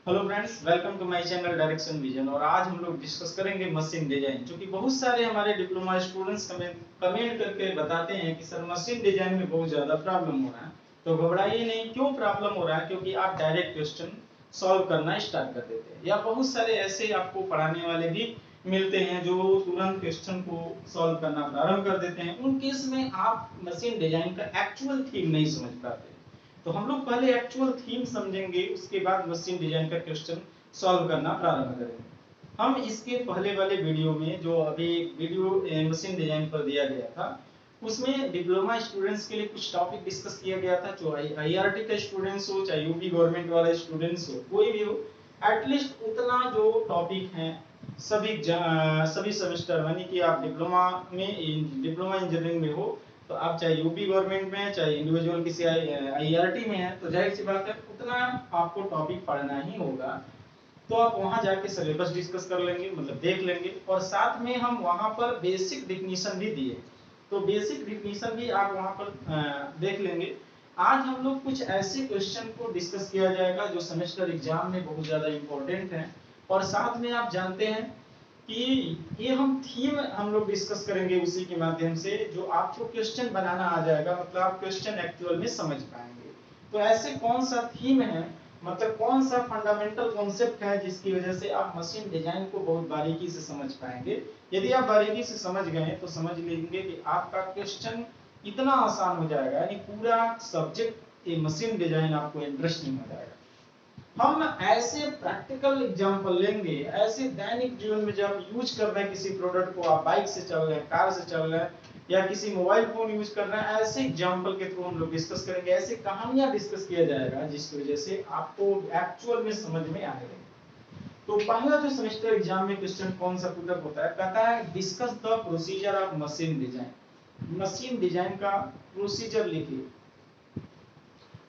Hello friends, welcome to my channel direction vision. और आज हम लोग डिस्कस करेंगे मशीन डिजाइन, जो कि बहुत सारे हमारे डिप्लोमा स्टूडेंट्स कमेंट करके बताते हैं कि सर मशीन डिजाइन में बहुत ज्यादा प्रॉब्लम हो रहा है। तो घबराइए नहीं, क्यों प्रॉब्लम हो रहा है? क्योंकि आप डायरेक्ट क्वेश्चन सॉल्व करना स्टार्ट कर देते हैं, या बहुत सारे ऐसे आपको पढ़ाने वाले भी मिलते हैं जो तुरंत क्वेश्चन को सॉल्व करना प्रारंभ कर देते हैं। उन केस में आप मशीन डिजाइन का एक्चुअल थीम नहीं समझ पाते। तो हम लोग पहले एक्चुअल थीम समझेंगे, उसके बाद मशीन डिजाइन का क्वेश्चन सॉल्व करना प्रारंभ करेंगे। हम इसके पहले वाले वीडियो में, जो अभी वीडियो मशीन डिजाइन पर दिया गया था, उसमें डिप्लोमा स्टूडेंट्स के लिए कुछ टॉपिक डिस्कस किया गया था। जो आईआरटी का स्टूडेंट्स हो, चाहे यूपी गवर्नमेंट वाले स्टूडेंट्स हो, कोई भी हो, एटलीस्ट उतना जो टॉपिक है सभी सेमेस्टर, यानी कि आप डिप्लोमा इंजीनियरिंग में हो, तो आप चाहे यूपी गवर्नमेंट में, चाहे इंडिविजुअल किसी आईआरटी में है, तो जाहिर सी बात है उतना आपको टॉपिक पढ़ना ही होगा। तो आप वहां जाके सिलेबस डिस्कस कर लेंगे, मतलब देख लेंगे, और साथ में हम वहां पर बेसिक डिफिनीशन भी दिए, तो बेसिक डिफिनीशन भी आप वहां पर देख लेंगे। आज हम लोग कुछ ऐसे क्वेश्चन को डिस्कस किया जाएगा जो सेमेस्टर एग्जाम में बहुत ज्यादा इंपॉर्टेंट है। और साथ में आप जानते हैं कि ये हम लोग डिस्कस करेंगे उसी के माध्यम से, जो आपको क्वेश्चन बनाना आ जाएगा, मतलब आप क्वेश्चन एक्चुअल में समझ पाएंगे। तो ऐसे कौन सा थीम है, मतलब कौन सा फंडामेंटल कॉन्सेप्ट है जिसकी वजह से आप मशीन डिजाइन को बहुत बारीकी से समझ पाएंगे। यदि आप बारीकी से समझ गए तो समझ लेंगे कि आपका क्वेश्चन इतना आसान हो जाएगा, यानी पूरा सब्जेक्ट ये मशीन डिजाइन आपको इंटरेस्टिंग हो जाएगा। हम ऐसे प्रैक्टिकल एग्जांपल लेंगे, ऐसे दैनिक जीवन में जब यूज कर रहे हैं किसी प्रोडक्ट को, आप बाइक से चल रहे हैं, कार से चल रहे हैं, या किसी मोबाइल फोन यूज कर रहे हैं, ऐसे एग्जांपल के थ्रू हम लोग डिस्कस करेंगे, ऐसे कहानियां डिस्कस किया जाएगा जिसकी वजह से आपको एक्चुअल में समझ में आने लगे। तो पहला जो सेमेस्टर एग्जाम में क्वेश्चन कौन सा पुटअप होता है, कहता है discuss the procedure of machine design. Machine design का प्रोसीजर लिखिए।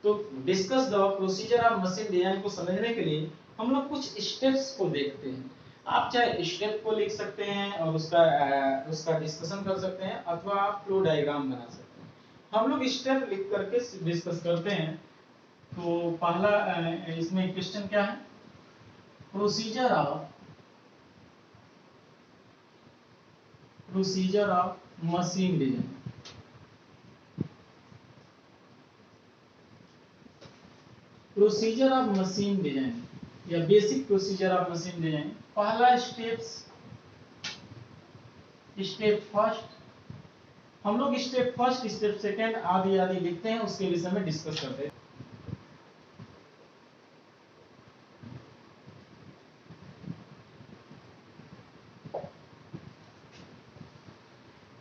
तो discuss the procedure of machine design को समझने के लिए हम लोग कुछ स्टेप्स को देखते हैं। आप चाहे स्टेप को लिख सकते हैं और उसका डिस्कशन कर सकते हैं, अथवा आप फ्लो डायग्राम बना सकते हैं। हम लोग स्टेप लिख करके डिस्कस करते हैं। तो पहला इसमें क्वेश्चन क्या है? Procedure of machine design. Procedure of machine design या basic procedure of machine design. पहला स्टेप फर्स्ट, हम लोग स्टेप फर्स्ट, स्टेप सेकंड आदि आदि लिखते हैं, उसके विषय में डिस्कस करते हैं।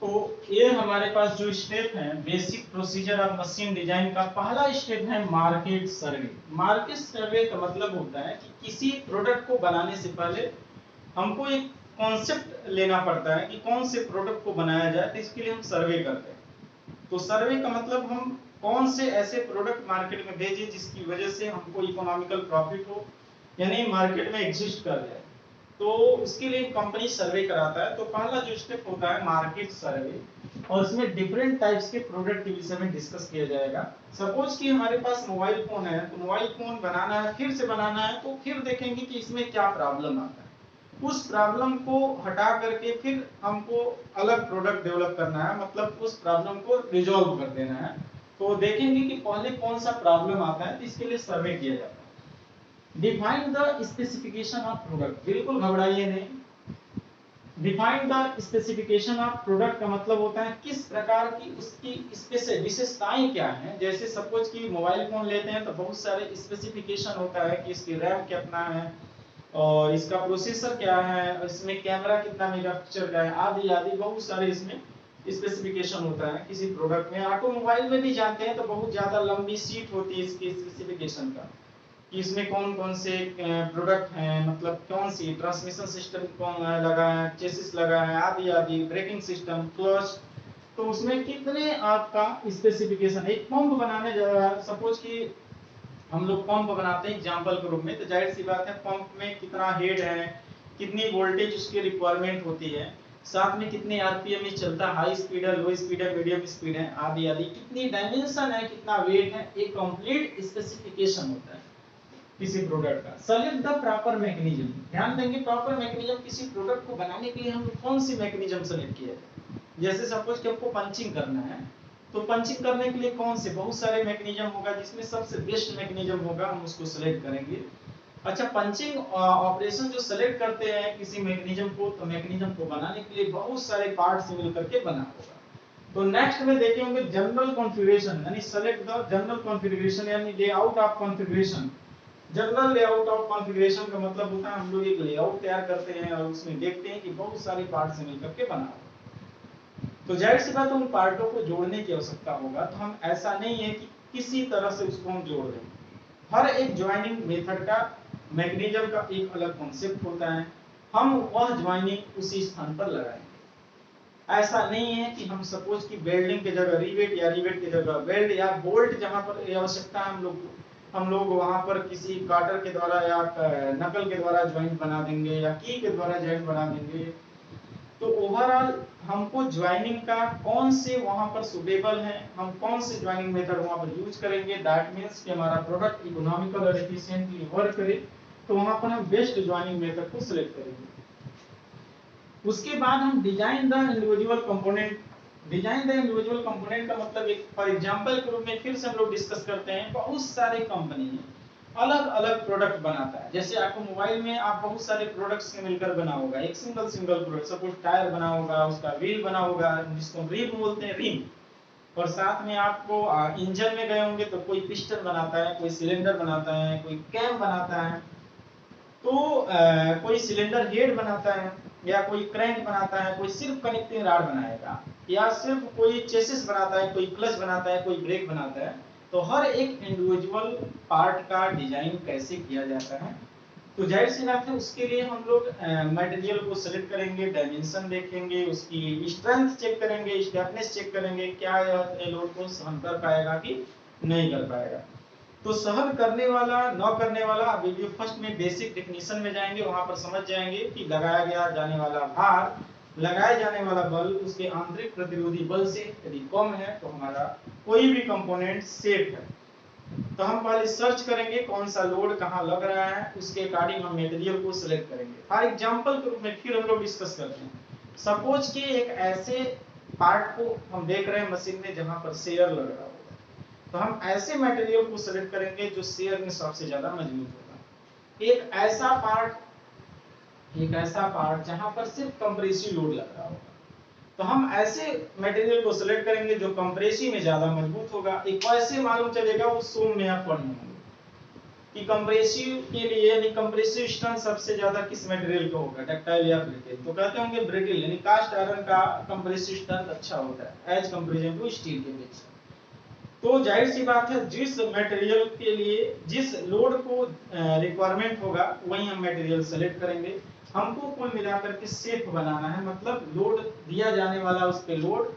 तो ये हमारे पास जो स्टेप है basic procedure of machine design का, पहला स्टेप है मार्केट सर्वे। मार्केट सर्वे का मतलब होता है कि किसी प्रोडक्ट को बनाने से पहले हमको एक कॉन्सेप्ट लेना पड़ता है कि कौन से प्रोडक्ट को बनाया जाए, तो इसके लिए हम सर्वे करते हैं। तो सर्वे का मतलब हम कौन से ऐसे प्रोडक्ट मार्केट में भेजें जिसकी वजह से हमको इकोनॉमिकल प्रॉफिट हो, यानी मार्केट में एग्जिस्ट कर जाए। तो उसके लिए कंपनी सर्वे कराता है। तो पहला जो स्टेप होता है मार्केट सर्वे, और इसमें डिफरेंट टाइप्स के प्रोडक्ट के विषय में डिस्कस किया जाएगा। सपोज कि हमारे पास मोबाइल फोन है, तो मोबाइल फोन बनाना है, फिर से बनाना है, तो फिर देखेंगे कि इसमें क्या प्रॉब्लम आता है। उस प्रॉब्लम को हटा करके फिर हमको अलग प्रोडक्ट डेवलप करना है, मतलब उस प्रॉब्लम को रिजॉल्व कर देना है। तो देखेंगे कि पहले कौन सा प्रॉब्लम आता है, तो इसके लिए सर्वे किया जाता है। Define the specification of product, बिल्कुल घबराइए नहीं। Define the specification of product का मतलब होता है किस प्रकार की उसकी विशेषताएं क्या हैं। जैसे सपोज कि मोबाइल फोन लेते हैं तो बहुत सारे स्पेसिफिकेशन होता है कि इसकी रैम कितना है, और इसका प्रोसेसर क्या है, इसमें कैमरा कितना मेगापिक्सल का है, आदि आदि बहुत सारे इसमें स्पेसिफिकेशन होता है किसी प्रोडक्ट में। ऑटोमोबाइल में भी जानते हैं तो बहुत ज्यादा लंबी सीट होती है इसकी स्पेसिफिकेशन का, कि इसमें कौन कौन से प्रोडक्ट हैं, मतलब कौन सी ट्रांसमिशन सिस्टम कौन लगा है, चेसिस लगा है, आदि आदि, ब्रेकिंग सिस्टम, क्लच। तो उसमें कितने आपका स्पेसिफिकेशन। एक पंप बनाने जा रहा है, सपोज कि हम लोग पंप बनाते हैं एग्जांपल के रूप में, तो जाहिर सी बात है पंप में कितना हेड है, कितनी वोल्टेज उसकी रिक्वायरमेंट होती है, साथ में कितने आरपीएम में चलता है, हाई स्पीड है, लो स्पीड है, मीडियम स्पीड है, आदि आदि, कितनी डायमेंशन है, कितना वेट है, एक कंप्लीट स्पेसिफिकेशन होता है। किसी प्रोडक्ट का। सेलेक्ट द प्रॉपर मैकेनिज्म, ध्यान देंगे प्रॉपर मैकेनिज्म, किसी प्रोडक्ट को बनाने के लिए हम कौन सी मैकेनिज्म सेलेक्ट किया है। जैसे सपोज कि आपको पंचिंग करना है, तो पंचिंग करने के लिए कौन से बहुत सारे मैकेनिज्म होगा, जिसमें सबसे बेस्ट मैकेनिज्म होगा हम उसको सेलेक्ट करेंगे। अच्छा, पंचिंग ऑपरेशन जो सेलेक्ट करते हैं किसी मैकेनिज्म को, तो मैकेनिज्म को बनाने के लिए बहुत सारे पार्ट्स मिलकर के बना होगा। तो नेक्स्ट में देखे होंगे जनरल कॉन्फ़िगरेशन, यानी सेलेक्ट द जनरल कॉन्फ़िगरेशन, यानी layout of configuration. General layout of configuration का मतलब होता है हम लोग एक लेआउट तैयार करते हैं और उसमें देखते हैं कि बहुत सारे पार्ट से मिलकर के बना हो। तो जाहिर सी बात है उन पार्टों को जोड़ने की आवश्यकता होगा, तो हम ऐसा नहीं है कि किसी तरह से उसको हम जोड़ दें। हर एक ज्वाइनिंग मेथड का, मैकेनिज्म का एक अलग कॉन्सेप्ट होता है, हम वह ज्वाइनिंग उसी स्थान पर लगाएंगे। ऐसा नहीं है कि हम सपोज कि वेल्डिंग की जगह रिवेट या रिवेट की जगह वेल्ड या बोल्ट, जहां पर आवश्यकता है हम लोग वहां पर किसी काटर के द्वारा या नकल के द्वारा ज्वाइंट बना देंगे या की के द्वारा ज्वाइंट बना देंगे। तो ओवरऑल हमको ज्वाइनिंग का कौन से वहां पर सुटेबल है, हम कौन से ज्वाइनिंग मेथड वहां पर यूज करेंगे, दैट मींस कि हमारा प्रोडक्ट इकोनॉमिकल और एफिशिएंटली वर्क करे, तो वहां पर हम बेस्ट ज्वाइनिंग मेथड को सिलेक्ट करेंगे। उसके बाद हम design the individual component. Design the individual component का मतलब एक फॉर एग्जांपल के रूप में फिर से हम लोग डिस्कस करते हैं, बहुत सारे कंपनी अलग अलग प्रोडक्ट बनाता है। जैसे आपको मोबाइल में आप बहुत सारे प्रोडक्ट्स के मिलकर बना होगा, एक सिंगल प्रोडक्ट, सपोज टायर बना होगा, उसका व्हील बना होगा जिसको रिम बोलते हैं, रिम। और साथ में आपको इंजन में गए होंगे तो कोई पिस्टन बनाता है, कोई सिलेंडर बनाता है, कोई कैम बनाता है, तो कोई सिलेंडर हेड बनाता है, या कोई क्रैंक बनाता है, कोई सिर्फ कनेक्टिंग रॉड बनाएगा, या सिर्फ कोई चेसिस बनाता है, कोई क्लच बनाता है, कोई ब्रेक बनाता है। तो हर एक इंडिविजुअल पार्ट का डिजाइन कैसे किया जाता है, तो जाहिर सी बात है उसके लिए हम लोग मटेरियल को सेलेक्ट करेंगे, डायमेंशन देखेंगे, उसकी स्ट्रेंथ चेक करेंगे, स्टेपनेस चेक करेंगे, क्या यह लोड को सहन कर पाएगा कि नहीं कर पाएगा। तो सहन करने वाला, न करने वाला, वीडियो फर्स्ट में बेसिक डेफिनेशन में जाएंगे, वहां पर समझ जाएंगे कि लगाया गया जाने वाला भार, लगाए जाने वाला बल उसके आंतरिक प्रतिरोधी बल से यदि कम है तो हमारा कोई भी कंपोनेंट सेफ है। तो हम पहले सर्च करेंगे कौन सा लोड कहाँ लग रहा है, उसके अकॉर्डिंग हम मटेरियल को सिलेक्ट करेंगे। फॉर एग्जांपल के रूप में फिर हम लोग डिस्कस करते हैं, सपोज कि एक ऐसे पार्ट को हम देख रहे हैं मशीन में जहां पर शेयर लग रहा होगा, तो हम ऐसे मटेरियल को सिलेक्ट करेंगे जो शेयर में सबसे ज्यादा मजबूत होगा। एक ऐसा पार्ट जहां पर सिर्फ कंप्रेसिव लोड लग रहा होगा, तो हम ऐसे मटेरियल को सिलेक्ट करेंगे जो कंप्रेसिव में ज्यादा मजबूत होगा। एक कैसे मालूम चलेगा, वो सोम में आप पढ़ने होंगे कि कंप्रेसिव के लिए, यानी कंप्रेसिव स्ट्रेंथ सबसे ज्यादा किस मटेरियल का होगा, डक्टाइल या ब्रिटल। तो कहते होंगे ब्रिटल, यानी कास्ट आयरन का कंप्रेसिव स्ट्रेंथ अच्छा होता है एज कंपैरिजन टू स्टील के अपेक्षा। तो जाहिर सी बात है जिस मटेरियल के लिए जिस लोड को रिक्वायरमेंट होगा वही हम मटेरियल सेलेक्ट करेंगे। हमको कुल मिलाकर के सेफ बनाना है, मतलब लोड दिया जाने वाला उस पे लोड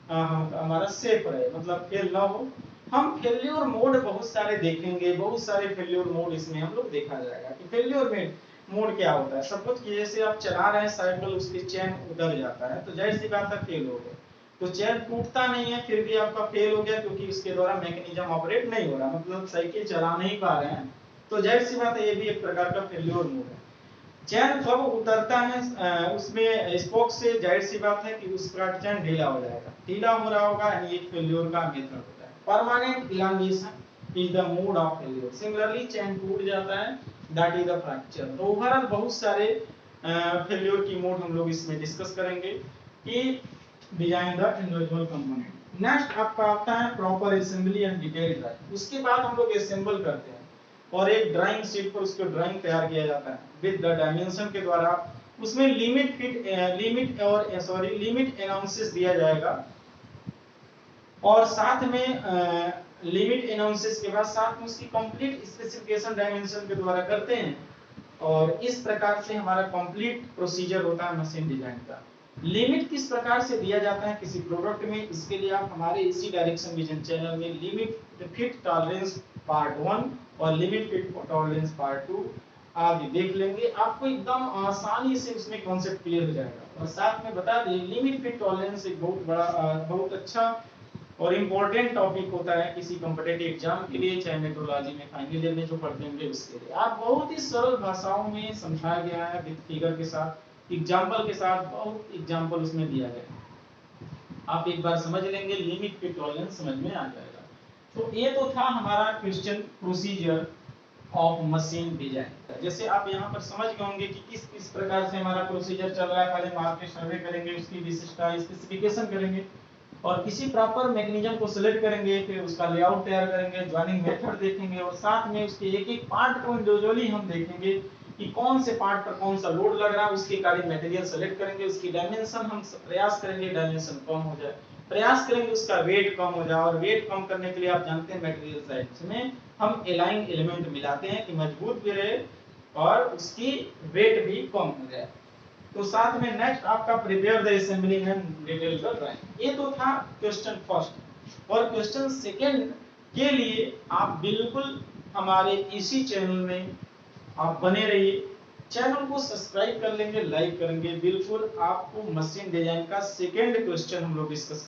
हमारा सेफ रहे, मतलब फेल ना हो। हम फेल्योर मोड बहुत सारे देखेंगे, बहुत सारे फेल्योर मोड इसमें हम लोग देखा जाएगा कि फेल्योर मोड क्या होता है। सपोज कि जैसे आप चला रहे हैं साइकिल, उसकी चेन उतर जाता है तो जाहिर सी बात है फेल हो गया, तो चेन टूटता नहीं है फिर भी आपका फेल हो गया क्योंकि उसके द्वारा मैकेनिज्म ऑपरेट नहीं हो रहा, मतलब साइकिल चला नहीं पा रहे हैं, तो जाहिर सी बात है ये भी एक प्रकार का फेल्योर मोड है। चैन कब उतरता है उसमें स्पोक से, जाहिर सी बात है कि उसका चैन ढीला हो जाएगा, ढीला हो रहा होगा, यानी एक फेल्योर का मेथड होता है। Permanent elongation is the mode of failure. Similarly chain टूट जाता है, दैट इज द फ्रैक्चर। तो ओवरऑल बहुत सारे फेल्योर की मोड हम लोग इसमें डिस्कस करेंगे कि design the individual component. Next आपका आता है proper assembly and detail drawing. उसके बाद हम लोग असेंबल करते हैं और एक ड्राइंग शीट पर उसको ड्राइंग तैयार किया जाता है विद द डायमेंशन के द्वारा। उसमें लिमिट एनालिसिस दिया जाएगा और साथ में लिमिट एनालिसिस के बाद साथ में उसकी कंप्लीट स्पेसिफिकेशन डायमेंशन के द्वारा करते हैं। और इस प्रकार से हमारा कंप्लीट प्रोसीजर होता है मशीन डिजाइन का। लिमिट किस प्रकार से दिया जाता है किसी प्रोडक्ट में, इसके लिए आप हमारे इसी डायरेक्शन विजन चैनल में लिमिट फिट टॉलरेंस पार्ट 1 और लिमिट फिट टॉलरेंस पार्ट 2 आदि देख लेंगे, आपको एकदम आसानी से उसमें कॉन्सेप्ट क्लियर हो जाएगा। और साथ में बता दें लिमिट फिट टॉलरेंस एक बहुत बड़ा बहुत अच्छा और इम्पोर्टेंट टॉपिक होता है किसी कॉम्पिटिटिव एग्जाम के लिए, चाहे मेट्रोलॉजी में फाइनल ईयर में जो पढ़ते होंगे उसके लिए। आप बहुत ही सरल भाषाओं में समझाया गया है, विद फिगर के साथ, एग्जाम्पल के साथ, बहुत एग्जाम्पल उसमें दिया गया है। आप एक बार समझ लेंगे, लिमिट पे टॉलरेंस समझ में आ जाएगा। तो ये तो था हमारा question procedure of machine design. जैसे आप यहाँ पर समझ गए होंगे कि किस किस प्रकार से हमारा प्रोसीजर चल रहा है। पहले मार्केट सर्वे करेंगे, उसकी विशिष्टता स्पेसिफिकेशन करेंगे, और किसी प्रॉपर मैकेनिज्म को सिलेक्ट करेंगे, फिर उसका लेआउट तैयार करेंगे, जॉइनिंग मेथड देखेंगे, और साथ में उसके एक एक पार्ट को इंडिविजुअली हम देखेंगे कि कौन से पार्ट पर कौन सा लोड लग रहा है, उसके अकॉर्डिंग मटेरियल सेलेक्ट करेंगे, उसकी डायमेंशन हम प्रयास करेंगे डायमेंशन कम हो जाए, प्रयास करेंगे उसका वेट कम हो जाए, और वेट कम करने के लिए आप जानते हैं मटेरियल साइड्स में हम एलाइन एलिमेंट मिलाते हैं कि मजबूत भी रहे और उसकी वेट भी कम हो जाए। तो साथ में नेक्स्ट आपका prepare the assembling and detail the drawing. ये तो था क्वेश्चन फर्स्ट। और क्वेश्चन सेकंड के लिए आप बिल्कुल हमारे इसी चैनल में आप बने रहिए, चैनल को सब्सक्राइब कर लेंगे, लाइक करेंगे, बिल्कुल आपको मशीन डिजाइन का सेकंड क्वेश्चन हम लोग डिस्कस